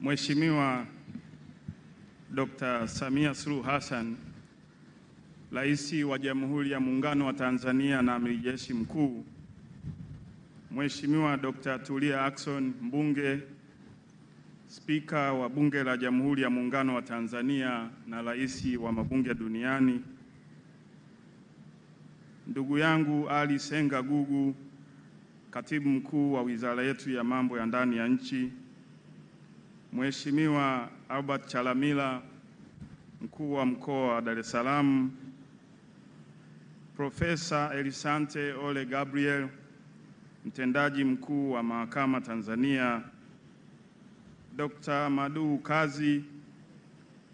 Mheshimiwa Dr. Samia Suluhu Hassan, Rais wa Jamhuri ya Muungano wa Tanzania na Amiri Jeshi Mkuu, Mheshimiwa Dr. Tulia Ackson, Mbunge, Spika wa Bunge la Jamhuri ya Muungano wa Tanzania na Rais wa Mabunge Duniani, ndugu yangu Ali Senga Gugu, Katibu Mkuu wa Wizara yetu ya Mambo ya Ndani ya Nchi, Mheshimiwa Albert Chalamila, Mkuu wa Mkoa wa Dar es Salaam, Profesa Elisante Ole Gabriel, Mtendaji Mkuu wa Mahakama Tanzania, Dr. Madu Kazi,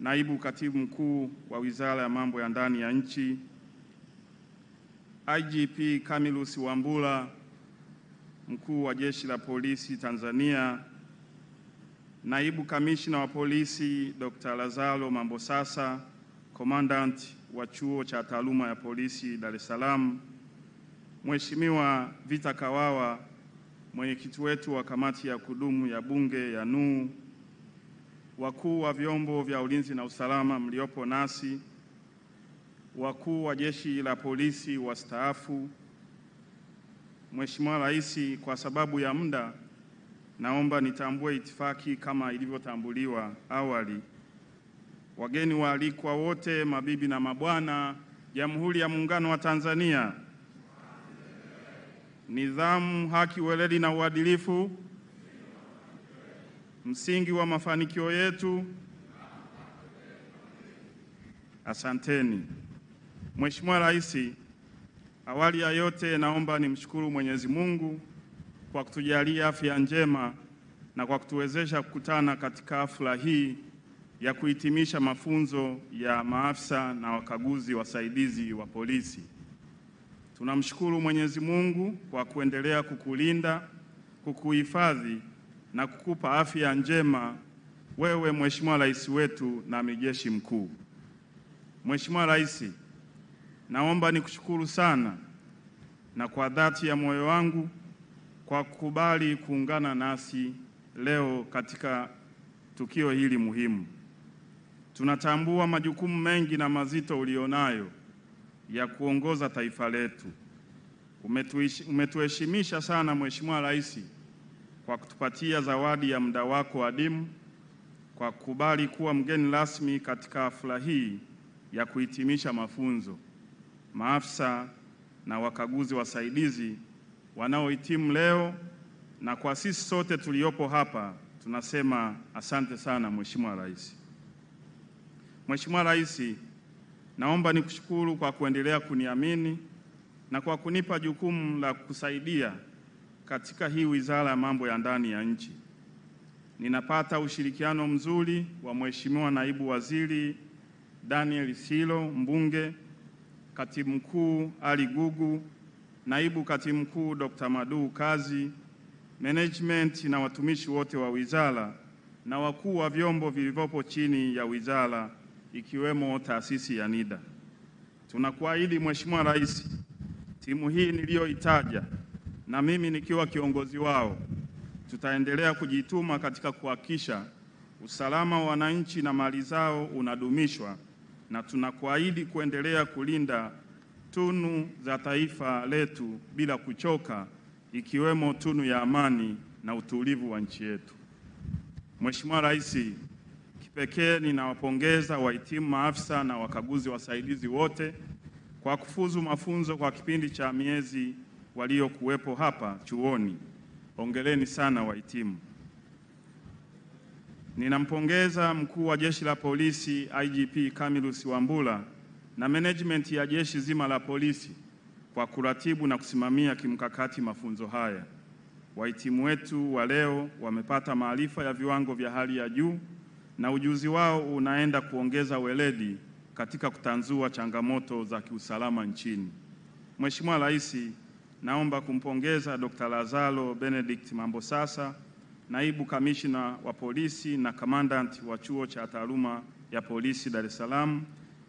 Naibu Katibu Mkuu wa Wizara ya Mambo ya Ndani ya Nchi, IGP Camillus Wambura, Mkuu wa Jeshi la Polisi Tanzania, Naibu Kamishna wa Polisi Dr. Lazaro Mambosasa, Commandant wa Chuo cha Taaluma ya Polisi Dar es Salaam, Mheshimiwa Vita Kawawa, Mwenyekiti wetu wa Kamati ya Kudumu ya Bunge ya NUU, wakuu wa vyombo vya ulinzi na usalama mliopo nasi, wakuu wa Jeshi la Polisi wastaafu, Mheshimiwa Rais, kwa sababu ya muda naomba nitambue itifaki kama ilivyotambuliwa awali. Wageni waalikwa wote, mabibi na mabwana, Jamhuri ya Muungano wa Tanzania. Nidhamu, haki, weledi na uadilifu msingi wa mafanikio yetu. Asanteni. Mheshimiwa Rais, awali ya yote naomba nimshukuru Mwenyezi Mungu kwa kutujalia afya njema na kwa kutuwezesha kukutana katika hafla hii ya kuhitimisha mafunzo ya maafisa na wakaguzi wasaidizi wa polisi. Tunamshukuru Mwenyezi Mungu kwa kuendelea kukulinda, kukuhifadhi na kukupa afya njema wewe Mheshimiwa Rais wetu na Amiri Jeshi Mkuu. Mheshimiwa Rais, naomba nikushukuru sana na kwa dhati ya moyo wangu kwa kukubali kuungana nasi leo katika tukio hili muhimu. Tunatambua majukumu mengi na mazito ulionayo ya kuongoza taifa letu. Umetuheshimisha sana Mheshimiwa Rais kwa kutupatia zawadi ya muda wako adimu, kwa kukubali kuwa mgeni rasmi katika hafla hii ya kuhitimisha mafunzo maafisa na wakaguzi wasaidizi wanaohitimu leo, na kwa sisi sote tuliopo hapa tunasema asante sana Mheshimiwa Rais. Mheshimiwa Rais, naomba nikushukuru kwa kuendelea kuniamini na kwa kunipa jukumu la kusaidia katika hii Wizara ya Mambo ya Ndani ya Nchi. Ninapata ushirikiano mzuri wa Mheshimiwa Naibu Waziri Daniel Silo, Mbunge, Katibu Mkuu Ali Gugu, Naibu Katibu Mkuu Dr. Madu Kazi, management na watumishi wote wa wizara na wakuu wa vyombo vilivyopo chini ya wizara ikiwemo taasisi ya NIDA. Tunakuahidi Mheshimiwa Rais, timu hii niliyoitaja na mimi nikiwa kiongozi wao, tutaendelea kujituma katika kuhakikisha usalama wa wananchi na mali zao unadumishwa, na tunakuahidi kuendelea kulinda tunu za taifa letu bila kuchoka, ikiwemo tunu ya amani na utulivu wa nchi yetu. Mheshimiwa Rais, kipekee ninawapongeza wahitimu maafisa na wakaguzi wasaidizi wote kwa kufuzu mafunzo kwa kipindi cha miezi waliokuwepo hapa chuoni. Hongereni sana wahitimu. Ninampongeza Mkuu wa Jeshi la Polisi IGP Camillus Wambura na management ya jeshi zima la polisi kwa kuratibu na kusimamia kimkakati mafunzo haya. Wahitimu wetu wa leo wamepata maarifa ya viwango vya hali ya juu na ujuzi wao unaenda kuongeza weledi katika kutanzua changamoto za kiusalama nchini. Mheshimiwa Rais, naomba kumpongeza Dr. Lazaro Benedict Mambosasa, Naibu Kamishna wa Polisi na Commandant wa Chuo cha Taaluma ya Polisi Dar es Salaam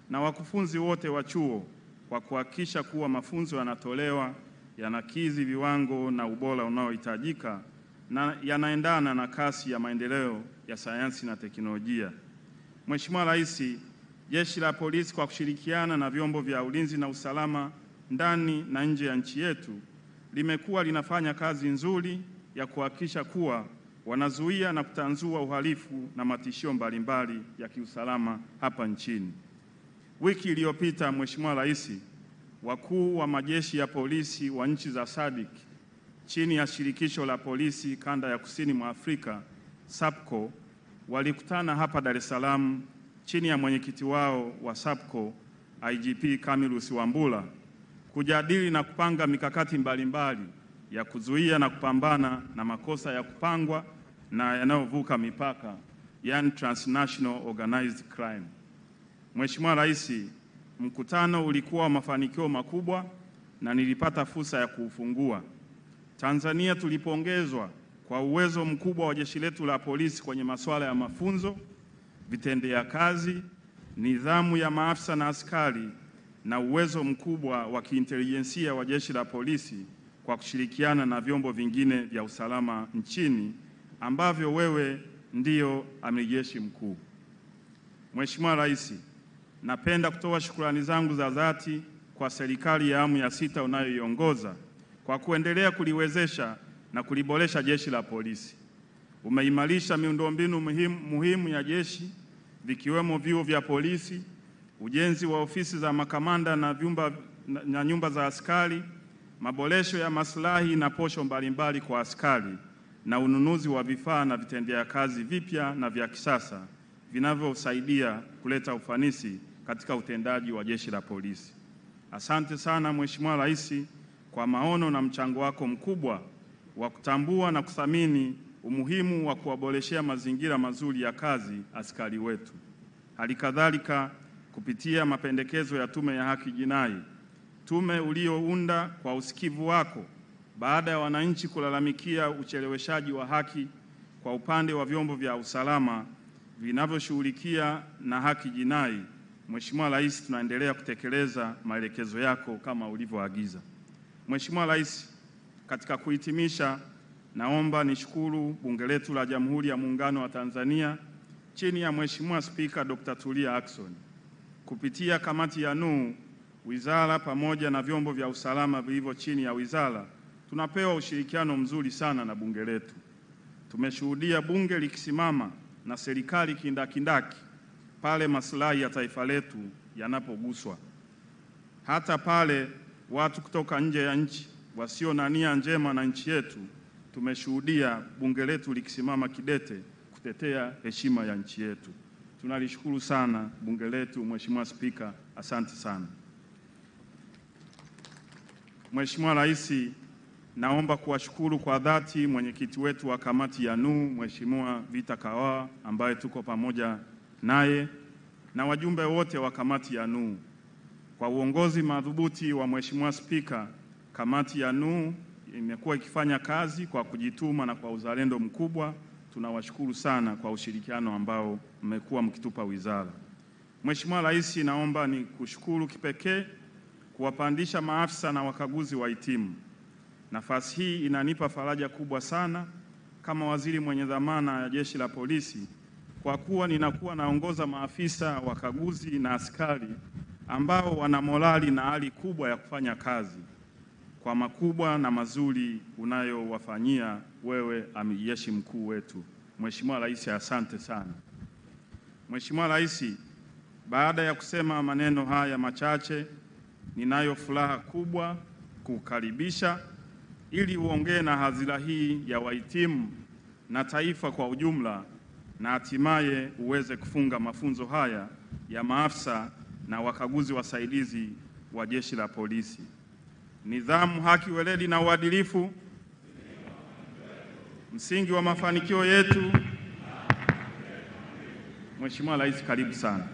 na wakufunzi wote wa chuo kwa kuhakikisha kuwa mafunzo yanatolewa yanakidhi viwango na ubora unaohitajika na yanaendana na kasi ya maendeleo ya sayansi na teknolojia. Mheshimiwa Rais, Jeshi la Polisi kwa kushirikiana na vyombo vya ulinzi na usalama ndani na nje ya nchi yetu limekuwa linafanya kazi nzuri ya kuhakikisha kuwa wanazuia na kutanzua uhalifu na matishio mbalimbali ya kiusalama hapa nchini. Wiki iliyopita, Mheshimiwa Rais, wakuu wa majeshi ya polisi wa nchi za SADC chini ya Shirikisho la Polisi Kanda ya Kusini mwa Afrika SAPCO walikutana hapa Dar es Salaam chini ya mwenyekiti wao wa SAPCO IGP Camillus Wambura kujadili na kupanga mikakati mbalimbali ya kuzuia na kupambana na makosa ya kupangwa na yanayovuka mipaka, yani transnational organized crime. Mheshimiwa Rais, mkutano ulikuwa wa mafanikio makubwa na nilipata fursa ya kuufungua. Tanzania tulipongezwa kwa uwezo mkubwa wa jeshi letu la polisi kwenye masuala ya mafunzo, vitendea kazi, nidhamu ya maafisa na askari na uwezo mkubwa wa kiintelijensia wa jeshi la polisi kwa kushirikiana na vyombo vingine vya usalama nchini ambavyo wewe ndio amiri jeshi mkuu. Mheshimiwa Rais, napenda kutoa shukrani zangu za dhati kwa serikali ya awamu ya 6 unayoiongoza kwa kuendelea kuliwezesha na kuliboresha jeshi la polisi. Umeimarisha miundombinu muhimu ya jeshi vikiwemo vyuo vya polisi, ujenzi wa ofisi za makamanda na nyumba za askari, maboresho ya maslahi na posho mbalimbali kwa askari na ununuzi wa vifaa na vitendea kazi vipya na vya kisasa vinavyosaidia kuleta ufanisi katika utendaji wa jeshi la polisi. Asante sana Mheshimiwa Rais kwa maono na mchango wako mkubwa wa kutambua na kuthamini umuhimu wa kuwaboreshea mazingira mazuri ya kazi askari wetu. Halikadhalika, kupitia mapendekezo ya Tume ya Haki Jinai, tume uliounda kwa usikivu wako baada ya wananchi kulalamikia ucheleweshaji wa haki kwa upande wa vyombo vya usalama vinavyoshughulikia na haki jinai, Mheshimiwa Rais, tunaendelea kutekeleza maelekezo yako kama ulivyoagiza. Mheshimiwa Rais, katika kuhitimisha, naomba nishukuru Bunge letu la Jamhuri ya Muungano wa Tanzania chini ya Mheshimiwa Spika Dr. Tulia Ackson. Kupitia kamati ya NUU, wizara pamoja na vyombo vya usalama vilivyo chini ya wizara, tunapewa ushirikiano mzuri sana na bunge letu. Tumeshuhudia bunge likisimama na serikali kindakindaki pale maslahi ya taifa letu yanapoguswa. Hata pale watu kutoka nje ya nchi wasio na nia njema na nchi yetu, tumeshuhudia bunge letu likisimama kidete kutetea heshima ya nchi yetu. Tunalishukuru sana bunge letu. Mheshimiwa Spika, asante sana. Mheshimiwa Rais, naomba kuwashukuru kwa dhati mwenyekiti wetu wa kamati ya NUU Mheshimiwa Vita Kawawa ambaye tuko pamoja naye na wajumbe wote wa kamati ya NUU. Kwa uongozi madhubuti wa Mheshimiwa Spika, kamati ya NUU imekuwa ikifanya kazi kwa kujituma na kwa uzalendo mkubwa. Tunawashukuru sana kwa ushirikiano ambao mmekuwa mkitupa wizara. Mheshimiwa Rais, naomba nikushukuru kipekee kuwapandisha maafisa na wakaguzi wahitimu. Nafasi hii inanipa faraja kubwa sana kama waziri mwenye dhamana ya Jeshi la Polisi, kwa kuwa ninakuwa naongoza maafisa, wakaguzi na askari ambao wana morali na hali kubwa ya kufanya kazi kwa makubwa na mazuri unayowafanyia wewe amiri jeshi mkuu wetu. Mheshimiwa Rais, asante sana. Mheshimiwa Rais, baada ya kusema maneno haya machache, ninayo furaha kubwa kukaribisha ili uongee na hadhira hii ya wahitimu na taifa kwa ujumla, na hatimaye uweze kufunga mafunzo haya ya maafisa na wakaguzi wasaidizi wa Jeshi la Polisi. Nidhamu, haki, weledi na uadilifu msingi wa mafanikio yetu. Mheshimiwa Rais, karibu sana.